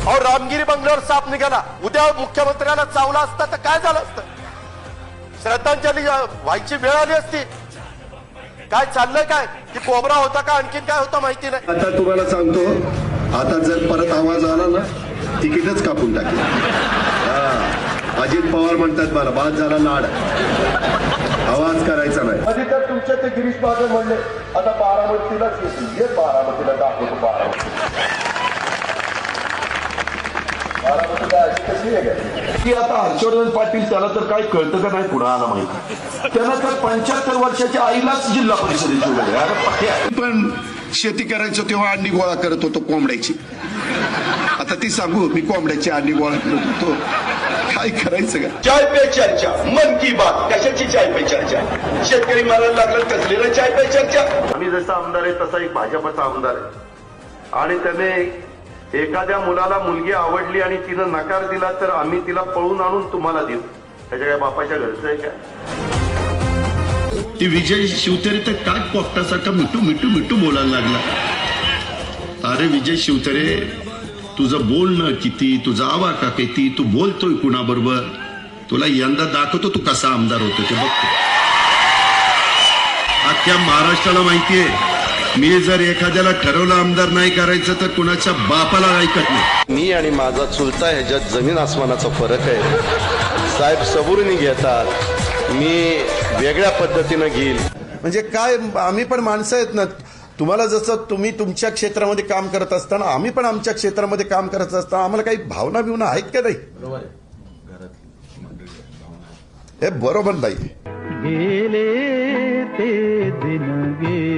अहो रामगिरी बंगल्यावर साप निघाला, उद्या मुख्यमंत्र्याला चावला असता तर काय झालं असतं? श्रद्धांजली व्हायची वेळ आली असती. काय चाललंय काय की कोबरा होता का आणखीन काय होता माहिती नाही. आता तुम्हाला सांगतो, आता जर परत आवाज आला ना तिकीटच कापून टाकेल. अजित पवार म्हणतात मला बाद झाला लाड, आवाज करायचा नाही. आधी तर तुमच्या ते गिरीश बागल म्हणले आता बारामतीलाच येतील, ये बारामतीला दाखवतो. बारामतीला अशी कशी आहे की आता हर्षवर्धन पाटील त्याला तर काय कळतं का नाही कुणाला माहिती. त्यांना तर 75 वर्षाच्या आईलाच जिल्हा परिषदेची उमेदवार. पण शेती करायचो तेव्हा अंडी गोळा करत होतो कोंबड्याची. आता ती सांगू मी कोंबड्याची अंडी गोळा करत होतो, काय करायचं का? चाय पे चर्चा, मन की बात. कशाची चाय पे चर्चा? शेतकरी मारायला लागलं कसली रे चाय पे चर्चा? आम्ही जसा आमदार आहे तसा एक भाजपचा आमदार आहे आणि त्याने एखाद्या मुलाला मुलगी आवडली आणि तिनं नकार दिला तर आम्ही तिला पळून आणून तुम्हाला देऊ. त्याच्या काय बापाच्या घरचं आहे काय? ती विजय शिवतरे तर काय पोपटासारखा मिठू मिठू मिठू बोलायला लागला. अरे विजय शिवतरे, तुझं बोलणं किती, तुझा आवाका किती, तू बोलतोय कुणाबरोबर, तुला यंदा दाखवतो तू कसा आमदार होतो ते बघतो. अख्ख्या महाराष्ट्राला माहितीये, मी जर एखाद्याला ठरवलं आमदार नाही करायचं तर कुणाच्या बापाला ऐकत नाही. मी आणि माझा चुलता ह्याच्यात जमीन आसमानाचा फरक आहे. साहेब सबुरीने घेतात, मी वेगळ्या पद्धतीनं घेईल. म्हणजे काय, आम्ही पण माणसं आहेत ना. तुम्हाला जसं तुम्ही तुमच्या क्षेत्रामध्ये काम करत असताना आम्ही पण आमच्या क्षेत्रामध्ये काम करत असताना आम्हाला काही भावना बिवना आहेत का नाही? हे बरोबर नाही. गेले ते दिन गे